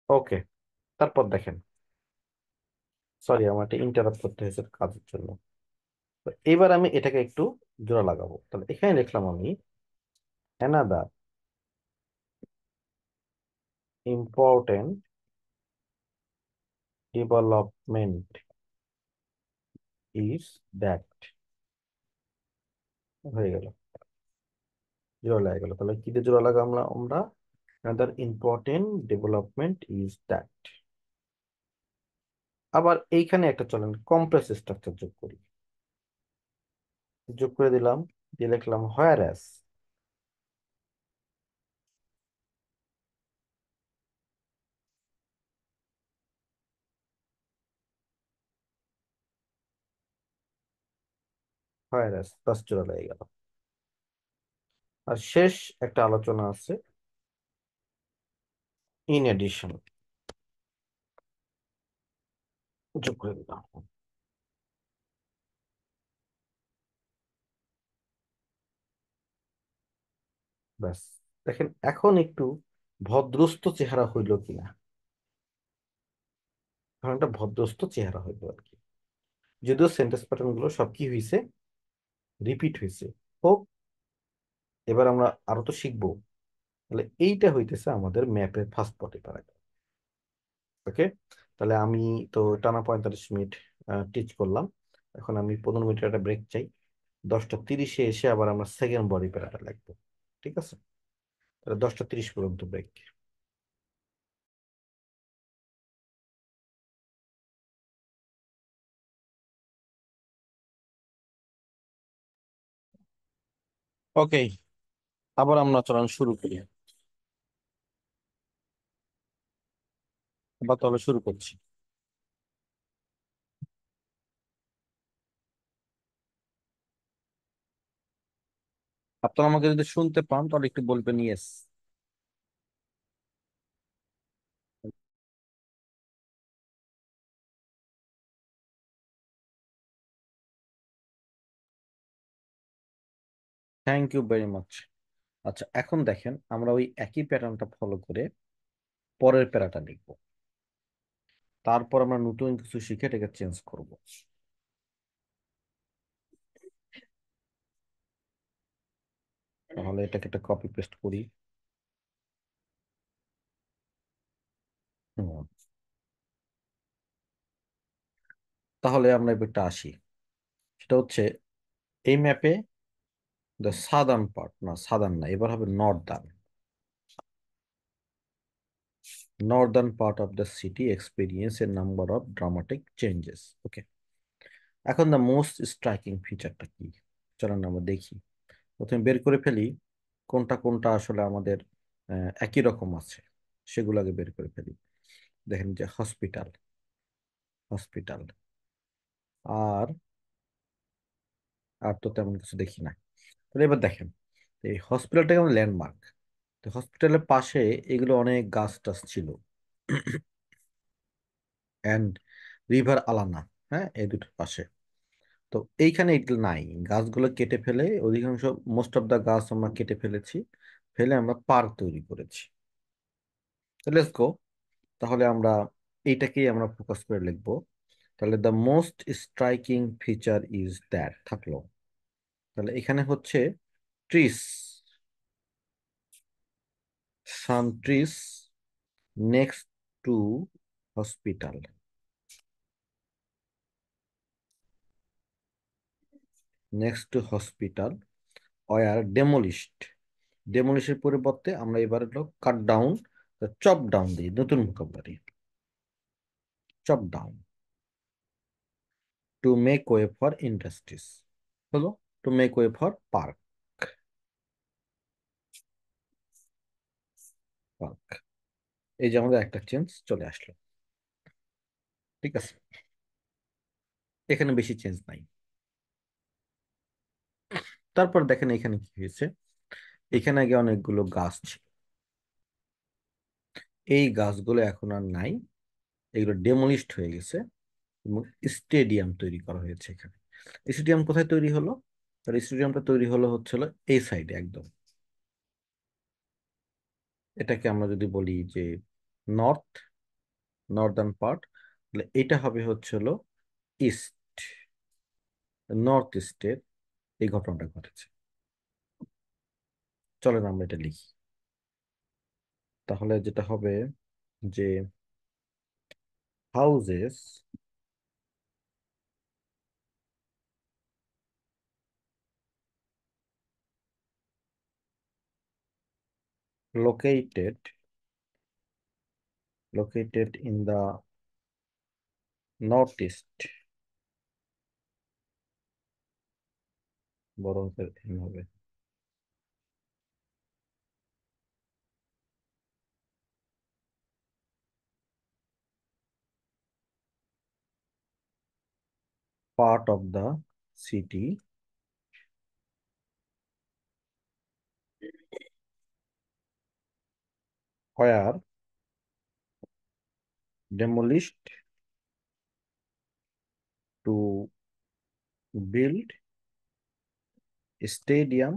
ওকে, তারপর দেখেন, সরি আমার এটা ইন্টারাপ্ট করতে হয়েছে কাজের জন্য। তো এবার আমি এটাকে একটু জোড়া লাগাবো, তাহলে এখানে লিখলাম আমি another important development is that, হয়ে গেল, জোড়া লাগা গেল। তাহলে কি দিয়ে জোড়া লাগাম আমরা আমরা another important development is that. আবার এইখানে একটা চলেন কমপ্লেক্স স্ট্রাকচার যোগ করি, যোগ করে দিলাম, দিয়ে লিখলাম হোয়ার অ্যাজ, হোয়ার অ্যাজ প্লাস জোড়া লেগে গেল। আর শেষ একটা আলোচনা আছে, ইন এডিশন, যোগ করে দিলাম। ব্যাস, দেখেন এখন একটু ভদ্রস্থ চেহারা হইল কিনা, এখন একটা ভদ্রস্থ চেহারা হইলো আর কি। যদিও সেন্টেন্স প্যাটার্ন গুলো সব কি হয়েছে, রিপিট হয়েছে। হোক, এবার আমরা আরো তো শিখবো। তাহলে এইটা হইতেছে আমাদের ম্যাপের ফার্স্ট পটি প্যারাগ্রাফ। ওকে, তাহলে আমি তো টানা 45 মিনিট টিচ করলাম, এখন আমি 15 মিনিটের একটা ব্রেক চাই। 10টা 30-এ এসে আবার আমরা সেকেন্ড বডি প্যারাটা লাগবো। ঠিক আছে, তাহলে 10টা 30 পর্যন্ত ব্রেক। ওকে, আবার আমরা চলন শুরু করি। আবার তাহলে শুরু করছি। আপনারা আমাকে যদি শুনতে পান তাহলে একটু বলবেন yes. Thank you very much. আচ্ছা, এখন দেখেন আমরা ওই একই প্যাটার্নটা ফলো করে পরের প্যারাটা লিখবো, তারপর আমরা নতুন কিছু শিখে এটাকে চেঞ্জ করব। তাহলে এটাকে একটা কপি পেস্ট করি। হুম, তাহলে আমরা এবারটা আসি, সেটা হচ্ছে এই ম্যাপে দ্য সাদার্ন পার্ট, না সাদার্ন না, এবার হবে northern, northern part of the city experience a number of dramatic changes. Okay, এখন দ্য মোস্ট স্ট্রাইকিং ফিচারটা কি, চলেন আমরা দেখি। প্রথমে বের করে ফেলি কোনটা কোনটা আসলে আমাদের একই রকম আছে, সেগুলো আগে বের করে ফেলি। দেখেন যে হসপিটাল, হসপিটাল, আর আর তো তেমন কিছু দেখি না। তাহলে এবার দেখেন, এই হসপিটালটা কেমন ল্যান্ডমার্ক, তো হসপিটালের পাশে এগুলো অনেক গাছ টাছ ছিল, অ্যান্ড রিভার আলানা, হ্যাঁ এই দুটোর পাশে। তো এইখানে এগুলো নাই, গাছগুলো কেটে ফেলে অধিকাংশ, মোস্ট অফ দা গাছ আমরা কেটে ফেলেছি, ফেলে আমরা পার্ক তৈরি করেছি। লেটস গো, তাহলে আমরা এইটাকেই আমরা ফোকাস করে লিখবো। তাহলে the most striking feature is that থাকলো। তাহলে এখানে হচ্ছে trees, some trees next to hospital, next to hospital were demolished. ডেমোলিশের পরিবর্তে আমরা এবার হলো কাট ডাউন, চপ ডাউন দিই, নতুন vocabulary, chop down, to make way for industries, হলো to make way for park, park. এই যে আমাদের একটা চেঞ্জ চলে আসলো। ঠিক আছে, এখানে বেশি চেঞ্জ নাই। তারপর দেখেন এখানে কি হয়েছে, এখানে আগে অনেকগুলো গাছ ছিল, এই গাছগুলো এখন আর নাই, এগুলো ডেমোলিশড হয়ে গেছে, এবং স্টেডিয়াম তৈরি করা হয়েছে এখানে। স্টেডিয়াম কোথায় তৈরি হলো, তার স্টেডিয়ামটা তৈরি হলো হচ্ছিল এই সাইডে একদম। এটাকে আমরা যদি বলি যে নর্থ, নর্দার্ন পার্ট, তাহলে এটা হবে হচ্ছে হলো ইস্ট, নর্থ ইস্টের এই ঘটনাটা ঘটেছে। চলেন আমরা এটা লিখি। তাহলে যেটা হবে যে houses located located in the northeast, বড় হাতের N হবে, part of the city where demolished to build a stadium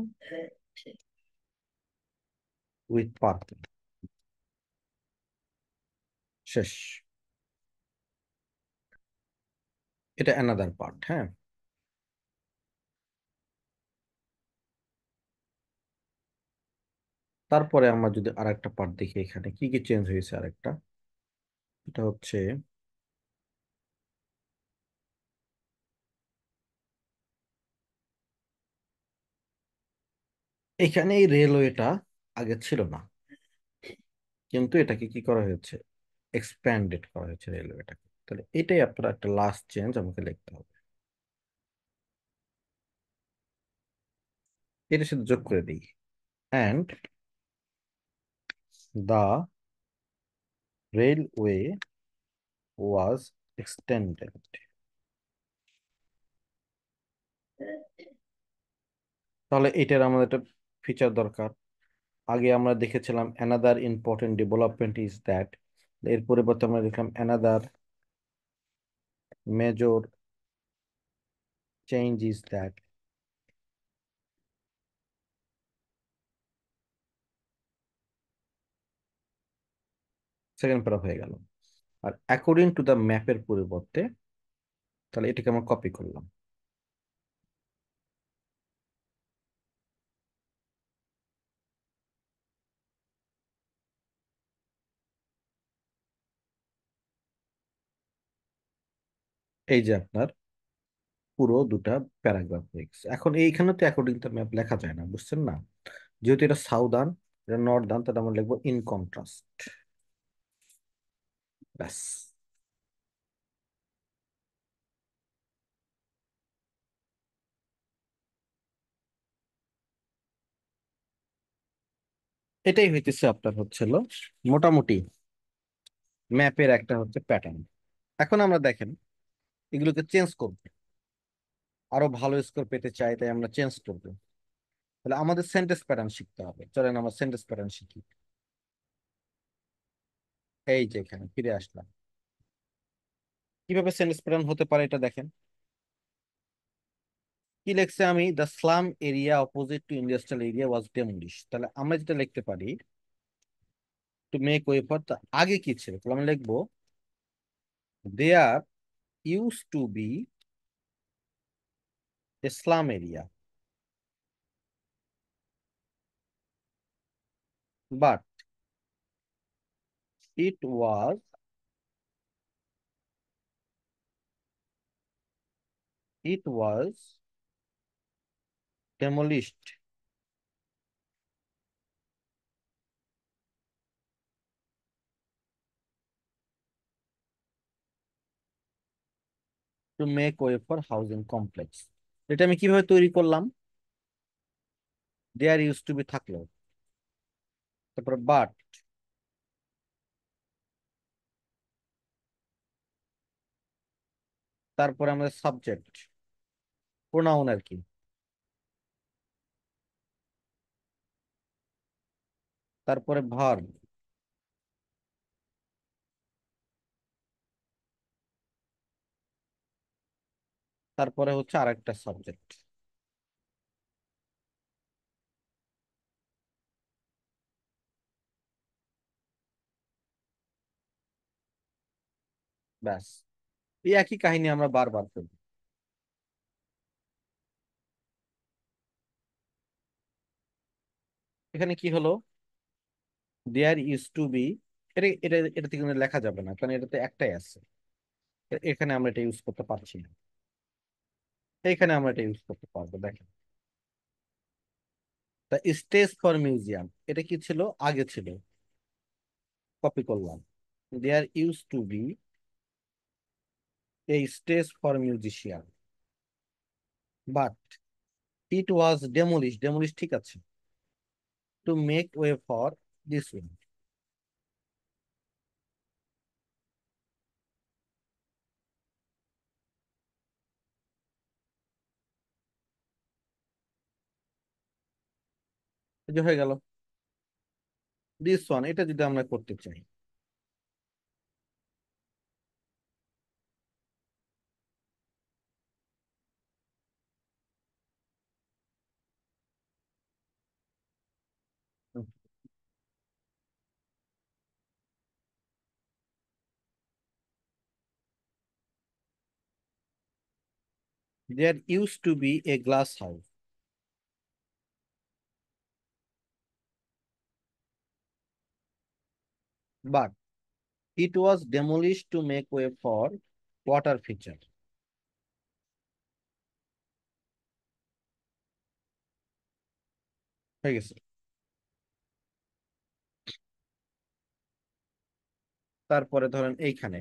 with parking। শেষ। এটা অ্যানাদার পার্ট, হ্যাঁ। তারপরে আমরা যদি আরেকটা পার্ট দেখি, এখানে কি কি চেঞ্জ হয়েছে আরেকটা, এটা হচ্ছে এখানে এই রেলওয়েটা আগে ছিল না, কিন্তু এটাকে কি করা হয়েছে, এক্সপ্যান্ডেড করা হয়েছে রেলওয়েটাকে। তাহলে এটাই আপনার একটা লাস্ট চেঞ্জ আমাকে লিখতে হবে। এটার সাথে যোগ করে দিই, and the railway was extended. তাহলে এটার আমাদের একটা ফিচার দরকার। আগে আমরা দেখেছিলাম another important development is that, এর পরিবর্তে আমরা দেখলাম another major change is that. Second প্যারা হয়ে গেল। আর অ্যাকর্ডিং টু দ্য ম্যাপের পরিবর্তে, তাহলে এটাকে আমরা কপি করলাম। এই যে আপনার পুরো দুটা প্যারাগ্রাফ হয়ে গেছে। এখন এইখানে তো অ্যাকর্ডিং টু ম্যাপ লেখা যায় না, বুঝছেন না? যেহেতু এটা সাউদার্ন, এটা নর্দার্ন, তাহলে আমরা লিখবো ইন কন্ট্রাস্ট, ব্যাস। এটাই হইতেছে আপনার হচ্ছিল মোটামুটি ম্যাপের একটা হচ্ছে প্যাটার্ন। এখন আমরা দেখেন এগুলোকে চেঞ্জ করব, আরো ভালো স্কোর পেতে চাই, তাই আমরা চেঞ্জ করব। তাহলে আমাদের সেন্টেন্স প্যাটার্ন শিখতে হবে। চলেন আমরা সেন্টেন্স প্যাটার্ন শিখি। এই যে এখানে ফিরে আসলাম। কিভাবে সেন্টেন্স প্যাটার্ন হতে পারে এটা দেখেন। কি লিখছে আমি, the slum area opposite to industrial area was demolish. তাহলে আমরা যেটা লিখতে পারি, টু মেক ওয়ে ফর, আগে কি ছিল, তাহলে আমরা লিখবো there use to be a slum area, but it was it was demolished to make way for housing complex। এটা আমি কিভাবে তৈরি করলাম, দেয়ার ইউজ টু বি থাকলো, তারপরে বাট, তারপরে আমাদের সাবজেক্ট, প্রোনাউন আর কি, তারপরে ভার্ব, তারপরে হচ্ছে আরেকটা সাবজেক্ট। ব্যাস, এই একই কাহিনী আমরা বারবার করি। এখানে কি হলো, দেয়ার ইজ টু বি, এটা এটা এটাতে কিন্তু লেখা যাবে না, কারণ এটাতে একটাই আছে। এখানে আমরা এটা ইউজ করতে পারছি না, এখানে আমরা এটা ইউজ করতে পারবো। দেখেন, তা স্টেজ ফর মিউজিয়াম, এটা কি ছিল, আগে ছিল, কপি করলাম। There use to be a stage for musician, but it was demolish, demolish ঠিক আছে, to make way for this way. এই যে হয়ে গেল দিস ওয়ান, এটা যদি আমরা করতে চাই, there use to be a glass house, but it was demolish to make way for water feature. হয়ে গেছে। তারপরে ধরেন এইখানে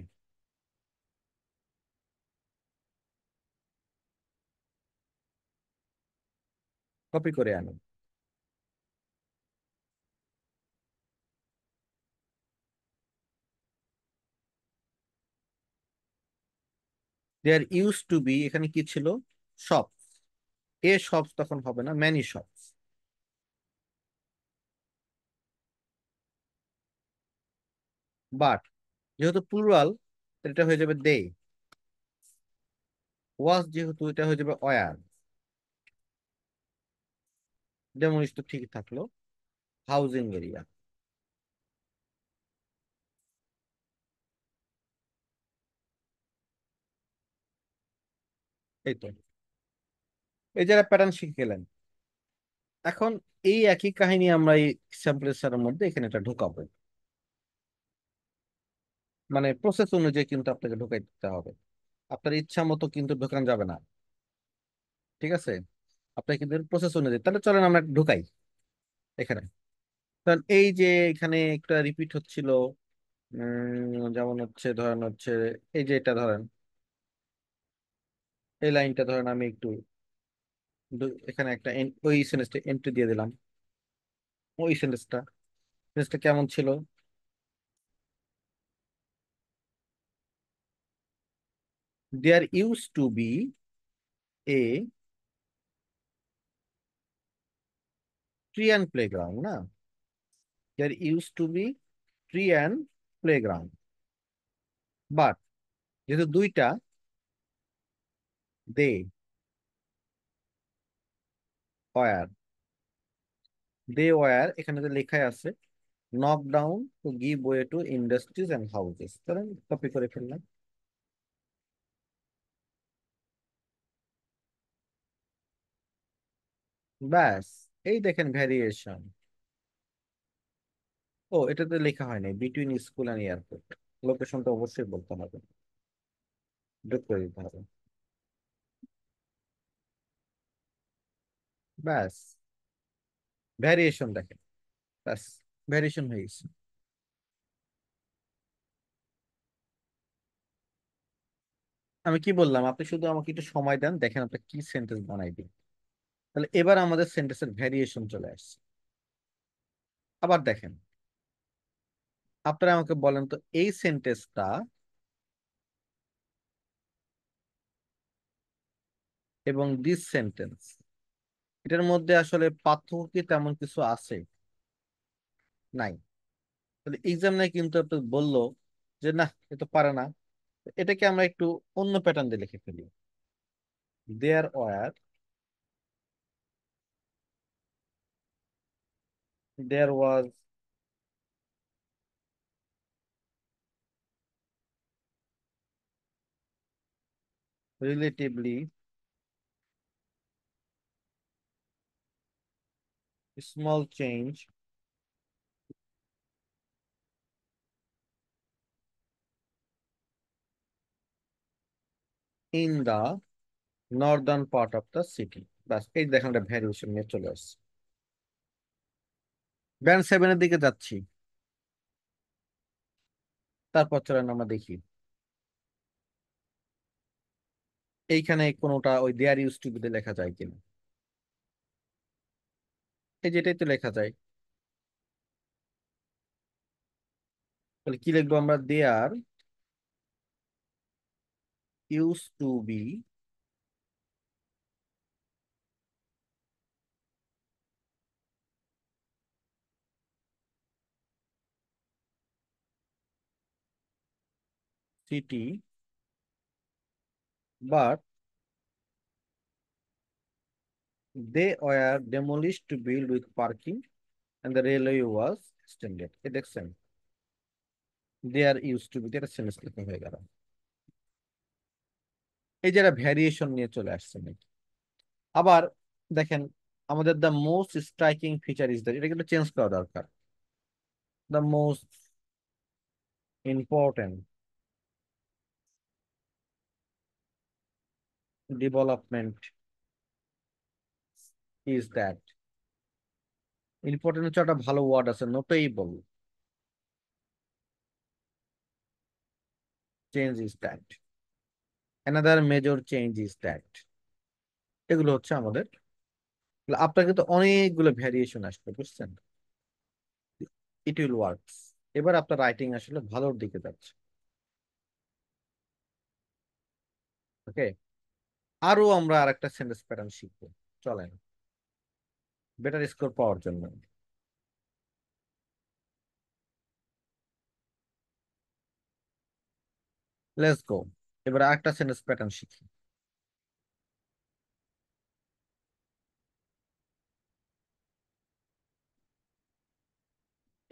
কপি করে আনি, দেয়ার ইউজ টু বি, এখানে কি ছিল, শপ, এ শপস তখন হবে না, ম্যানি শপস, বাট যেহেতু প্লুরাল এটা হয়ে যাবে দে, ওয়াজ যেহেতু এটা হয়ে যাবে ওয়ার, ডেমোলিশ তো ঠিক থাকলো, হাউজিং এরিয়া। এই তো, এই যারা প্যাটার্ন শিখে গেলেন, এখন এই একই কাহিনী আমরা এই স্যাম্পলের মধ্যে এখানে এটা ঢোকাবো, মানে প্রসেস অনুযায়ী কিন্তু আপনাকে ঢোকাই দিতে হবে, আপনার ইচ্ছা মতো কিন্তু ঢোকানো যাবে না। ঠিক আছে, আপনার কিন্তু প্রসেস অনুযায়ী, তাহলে চলেন আমরা ঢুকাই এখানে। কারণ এই যে এখানে একটা রিপিট হচ্ছিল, যেমন হচ্ছে ধরেন হচ্ছে এই যে এটা ধরেন, এই লাইনটা ধরেন আমি একটু এখানে একটা ওই সেন্টেন্সটা এন্ট্রি দিয়ে দিলাম, ওই সেন্টেন্সটা, সেন্টেন্সটা কেমন ছিল, there use to be a tree and playground, না, there use to be tree and playground, but যেহেতু দুইটা, দে ওয়ার, দে ওয়ার এখানে যে লেখাই আছে knock down to give way two industries and houses, তাহলে কপি করে ফেললাম। ব্যাস, এই দেখেন ভ্যারিয়েশন। ও, এটাতে লেখা হয় নাই বিটুইন স্কুল অ্যান্ড এয়ারপোর্ট, লোকেশনটা অবশ্যই বলতে হবে, যোগ করে দিতে হবে। ব্যাস, ভ্যারিয়েশন দেখেন, ব্যাস, ভ্যারিয়েশন হয়ে গেছে। আমি কি বললাম, আপনি শুধু আমাকে একটু সময় দেন, দেখেন আপনি কি সেন্টেন্স বানাই দিন। তাহলে এবার আমাদের সেন্টেন্সের ভ্যারিয়েশন চলে আসছে। আবার দেখেন, আপনারা আমাকে বলেন তো এই সেন্টেন্সটা এবং দিস সেন্টেন্স, এটার মধ্যে আসলে পার্থক্য কি তেমন কিছু আছে? নাই। তাহলে এক্সামিনে কিন্তু আপনি বললো যে না, এ তো পারে না, এটাকে আমরা একটু অন্য প্যাটার্ন দিয়ে লিখে ফেলি, there were, there was, relatively small change in the northern part of the city। বাস এই দেখেন একটা ভ্যারিয়েশন নিয়ে চলে আসছে। ব্যান্ড সেভেনের দিকে যাচ্ছি, তারপর চলেন আমরা দেখি এইখানে কোনোটা ওই দেয়ার ইউজ টু বিতে লেখা যায় কিনা। এই যেটাই তো লেখা যায়, তাহলে কি লিখবো আমরা? There use to be city but they were demolished to build with parking and the railway was extended। এ দেখছেন, দেয়ার ইউজ টু বি এটা সেন্স লেখা হয়ে গেল। এই যে ভ্যারিয়েশন নিয়ে চলে আসছে নাকি। আবার দেখেন, আমাদের the most striking feature is that, এটা কিন্তু চেঞ্জ করা দরকার। The most important development is that. Important হচ্ছে একটা ভালো ওয়ার্ড আছে, notable change is that, another major change is that. এগুলো হচ্ছে আমাদের। আপনার কিন্তু অনেকগুলো ভ্যারিয়েশন আসবে, বুঝছেন? It will works. এবার আপনার রাইটিং আসলে ভালোর দিকে যাচ্ছে। ওকে, আরো আমরা আরেকটা সেন্টেন্স প্যাটার্ন শিখবো, চলেন, বেটার স্কোর পাওয়ার জন্য। Let's go. এবার আরেকটা সেন্টেন্স প্যাটার্ন শিখি।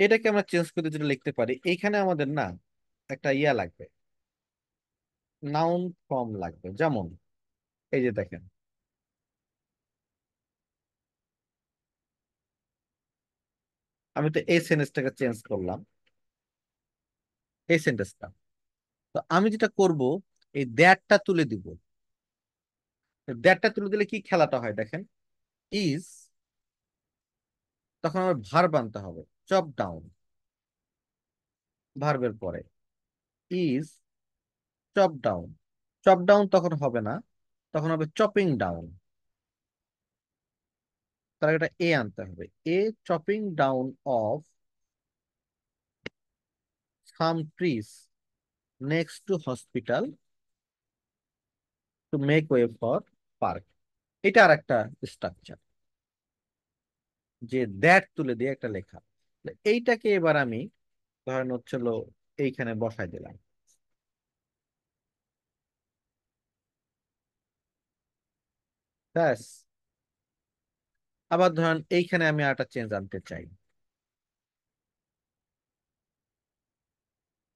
এটাকে আমরা চেঞ্জ করতে যেটা লিখতে পারি, এইখানে আমাদের না একটা ইয়া লাগবে, নাউন ফর্ম লাগবে। যেমন এই যে দেখেন, আমি তো এই সেন্টেন্সটাকে চেঞ্জ করলাম, এই সেন্টেন্সটা। তো আমি যেটা করব, এই দ্যাটটা তুলে দিব। দ্যাটটা তুলে দিলে কি খেলাটা হয় দেখেন, ইজ, তখন আমার ভার্ব আনতে হবে, চপ ডাউন, ভার্বের পরে is chop down. Chop down তখন হবে না, তখন হবে চপিং ডাউন। তার একটা এ আনতে হবে, a chopping down of some trees next to hospital to make way for park. এটা আর একটা স্ট্রাকচার, যে দ্যাট তুলে দিয়ে একটা লেখা। এইটাকে এবার আমি ধরেন হচ্ছিল এইখানে বসাই দিলাম, ব্যাস। আবার ধরেন এইখানে আমি একটা চেঞ্জ আনতে চাই,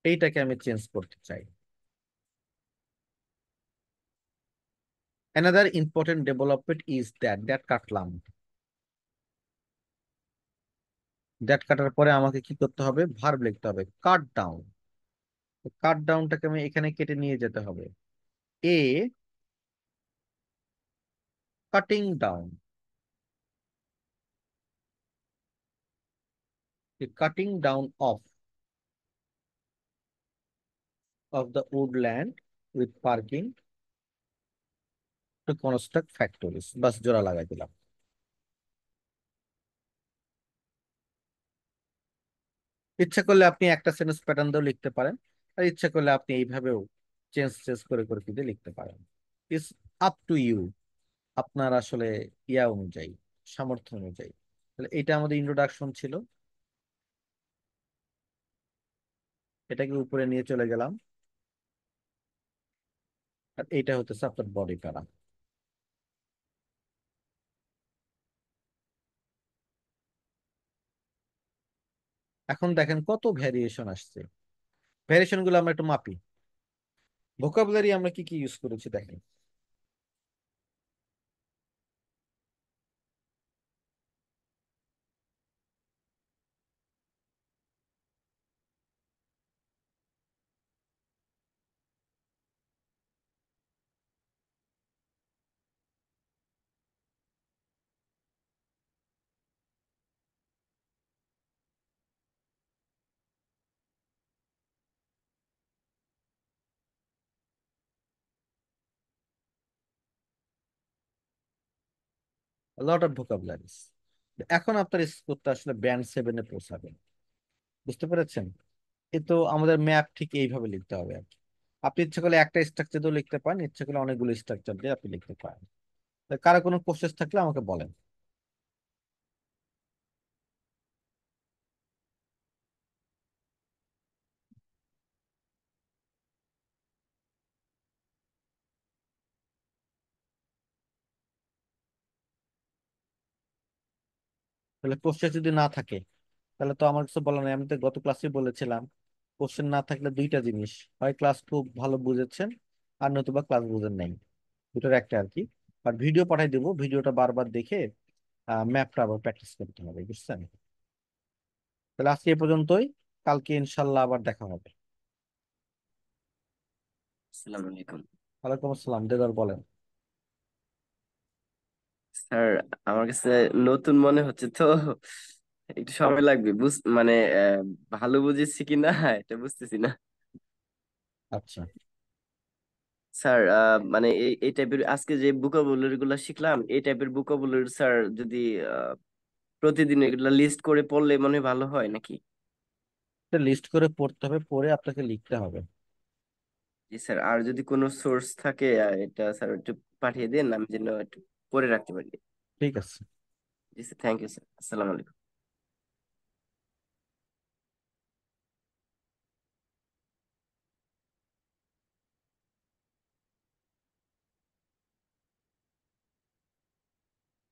এইটাকে আমি চেঞ্জ করতে চাই। Another important development is that, that কাটলাম। দ্যাট কাটার পরে আমাকে কি করতে হবে? ভার্ব লিখতে হবে, কাট ডাউন। কাট ডাউনটাকে আমি এখানে কেটে নিয়ে যেতে হবে, a cutting down. Cutting down of the woodland with parking to construct factories. বাস জোড়া লাগাই দিলাম। ইচ্ছা করলে আপনি একটা সেন্টেন্স প্যাটার্ন দিয়েও লিখতে পারেন, আর ইচ্ছা করলে আপনি এইভাবেও চেঞ্জ চেঞ্জ করে করে কিন্তু লিখতে পারেন। ইটস আপ টু ইউ, আপনার আসলে ইয়া অনুযায়ী, সামর্থ্য অনুযায়ী। তাহলে এটা আমাদের ইন্ট্রোডাকশন ছিল, এটাকে উপরে নিয়ে চলে গেলাম, আর এটা হতেছে আপনার বডি প্যারা। এখন দেখেন কত ভ্যারিয়েশন আসছে। ভ্যারিয়েশন গুলো আমরা একটু মাপি। ভোকাবুলারি আমরা কি কি ইউজ করেছি দেখেন। Lot of vocabularies. এখন আপনার স্কোরটা আসলে ব্যান্ড 7-এ পৌঁছাবেন। বুঝতে পেরেছেন? এ তো আমাদের ম্যাপ ঠিক এইভাবে লিখতে হবে আর কি। আপনি ইচ্ছে করলে একটা স্ট্রাকচার দিয়েও লিখতে পারেন, ইচ্ছে করলে অনেকগুলো স্ট্রাকচার দিয়ে আপনি লিখতে পারেন। তা কারো কোনো কোশ্চেন থাকলে আমাকে বলেন। তাহলে কোশ্চেন যদি না থাকে, তাহলে তো আমার কিছু বলার নেই। আমি তো গত ক্লাসে বলেছিলাম, কোশ্চেন না থাকলে দুইটা জিনিস হয়, ক্লাস খুব ভালো বুঝেছেন, আর নতুবা ক্লাস বুঝেন নাই, দুটোর একটা আর কি। আর ভিডিও পাঠাই দেবো, ভিডিওটা বারবার দেখে ম্যাপটা আবার প্র্যাকটিস করতে হবে, বুঝছেন? তাহলে আজকে এ পর্যন্তই, কালকে ইনশাল্লাহ আবার দেখা হবে। আসসালামু আলাইকুম। ওয়ালাইকুম আসসালাম, দেদার বলেন। স্যার, আমার কাছে নতুন মনে হচ্ছে তো, একটু সময় লাগবে মানে ভালো বুঝেছি কিনা এটা বুঝতেছি না। আচ্ছা, স্যার মানে এই টাইপের আজকে যে ভোকাবুলারি গুলো শিখলাম, এই টাইপের ভোকাবুলারি স্যার যদি আহ, প্রতিদিন এগুলা লিস্ট করে পড়লে মনে হয় ভালো হয় নাকি? লিস্ট করে পড়তে হবে, পড়ে আপনাকে লিখতে হবে। জি স্যার, আর যদি কোনো সোর্স থাকে এটা স্যার একটু পাঠিয়ে দেন, আমি যেন একটু পড়ে রাখতে পারি। ঠিক আছে। জি স্যার, থ্যাংক ইউ স্যার, আসসালামু আলাইকুম।